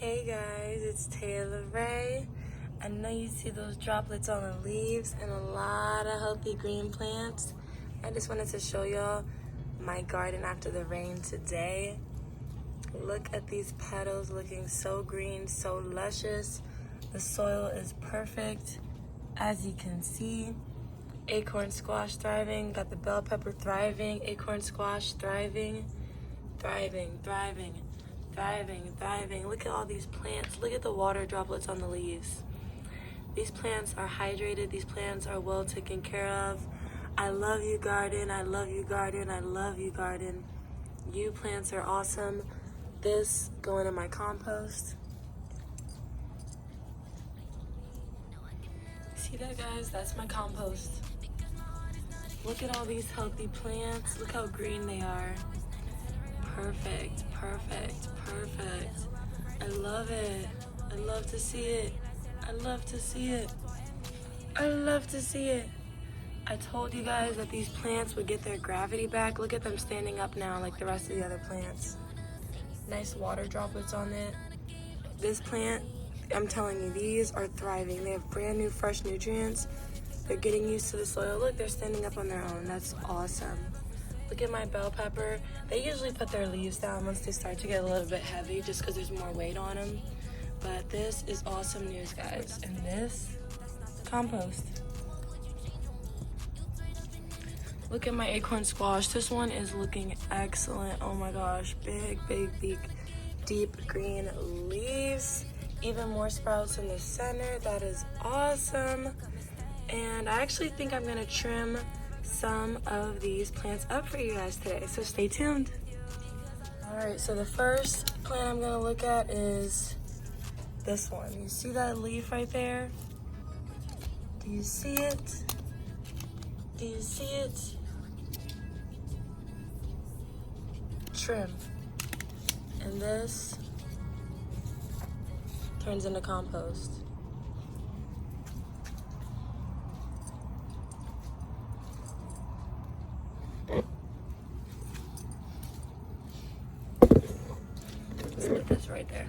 Hey guys, it's Taya Larré. I know you see those droplets on the leaves and a lot of healthy green plants. I just wanted to show y'all my garden after the rain today. Look at these petals looking so green, so luscious. The soil is perfect, as you can see. Acorn squash thriving, got the bell pepper thriving, acorn squash thriving, thriving. Look at all these plants. Look at the water droplets on the leaves. These plants are hydrated. These plants are well taken care of. I love you, garden. I love you, garden. I love you, garden. You plants are awesome. This going in my compost. See that, guys? That's my compost. Look at all these healthy plants. Look how green they are. Perfect. I love it. I love to see it. I love to see it. I told you guys that these plants would get their gravity back. Look at them standing up now like the rest of the other plants. Nice water droplets on it. This plant, I'm telling you, these are thriving. They have brand new fresh nutrients. They're getting used to the soil. Look, they're standing up on their own. That's awesome. Look at my bell pepper. They usually put their leaves down once they start to get a little bit heavy just because there's more weight on them. But this is awesome news, guys. And this, compost. Look at my acorn squash. This one is looking excellent. Oh my gosh, big, deep green leaves. Even more sprouts in the center. That is awesome. And I actually think I'm gonna trim some of these plants up for you guys today, so stay tuned. All right, so the first plant I'm gonna look at is this one. You see that leaf right there? Do you see it? Do you see it? Trim. And this turns into compost. Look, that's right there.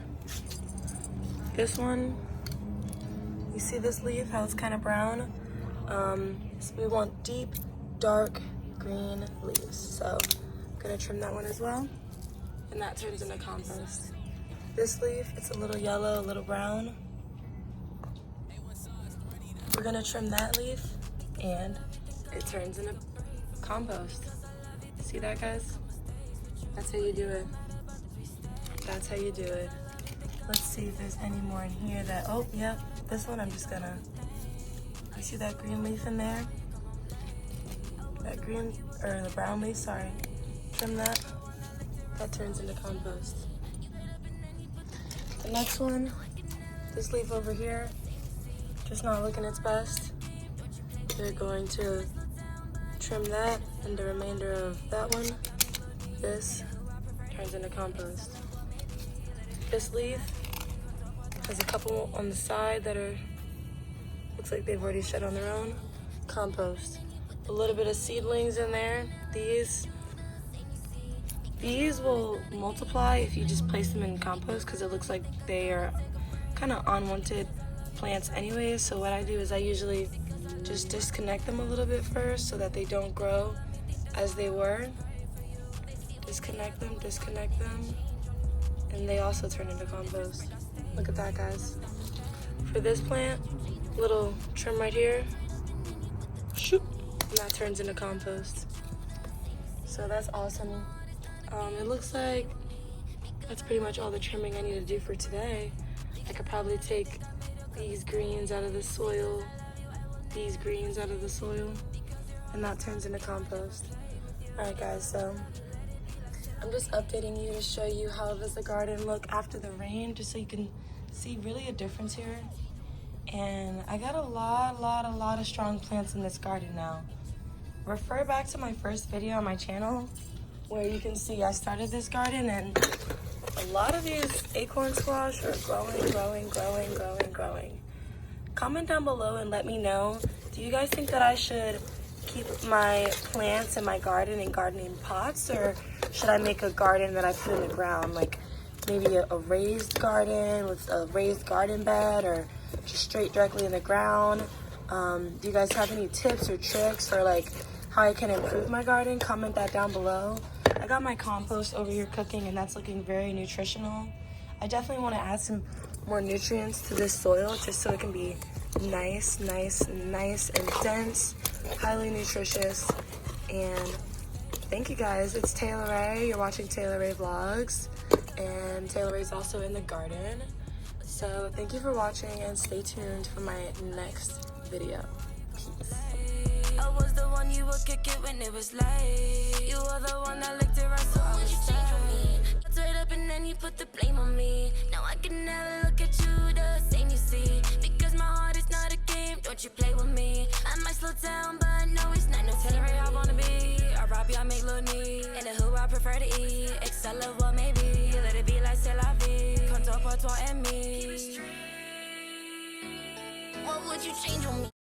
This one, you see this leaf, how it's kind of brown? So we want deep, dark green leaves. So I'm gonna trim that one as well. And that turns into compost. This leaf, it's a little yellow, a little brown. We're gonna trim that leaf and it turns into compost. See that, guys? That's how you do it. That's how you do it. Let's see if there's any more in here that, oh, yep, this one I'm just gonna, you see that green leaf in there? That green, or the brown leaf, sorry. Trim that, that turns into compost. The next one, this leaf over here, just not looking its best. We're going to trim that and the remainder of that one. This turns into compost. This leaf has a couple on the side that are, looks like they've already shed on their own. Compost. A little bit of seedlings in there. These will multiply if you just place them in compost because it looks like they are kind of unwanted plants anyways. So what I do is I usually just disconnect them a little bit first so that they don't grow as they were. Disconnect them. And they also turn into compost. Look at that, guys. For this plant, little trim right here, shoop, and that turns into compost. So that's awesome. It looks like that's pretty much all the trimming I need to do for today. I could probably take these greens out of the soil, these greens out of the soil, and that turns into compost. All right, guys, so I'm just updating you to show you how does the garden look after the rain, just so you can see really a difference here. And I got a lot of strong plants in this garden now. Refer back to my first video on my channel where you can see I started this garden and a lot of these acorn squash are growing. Comment down below and let me know, do you guys think that I should keep my plants in my garden in gardening pots, or should I make a garden that I put in the ground, like maybe a raised garden with a raised garden bed, or just straight directly in the ground. Do you guys have any tips or tricks for like how I can improve my garden? Comment that down below. I got my compost over here cooking, and that's looking very nutritional. I definitely want to add some more nutrients to this soil just so it can be nice and dense, highly nutritious. And thank you guys. It's Taya Larré. You're watching Taya Larré Vlogs, and Taya Larré is also in the garden. So thank you for watching, and stay tuned for my next video. Peace. I was the one you would kick it when it was late. You were the one that licked it right, so I was change for me. Got right up and then you put the blame on me. Now I can never look at you the same, you see. Because my heart is not a game, don't you play with me. I might slow down, but no, it's not no Tell her I wanna be. I rob you, I make little need. And who I prefer to eat. Excel of what maybe. Let it be like c'est la vie. Compte toi pour toi et me. What would you change on me?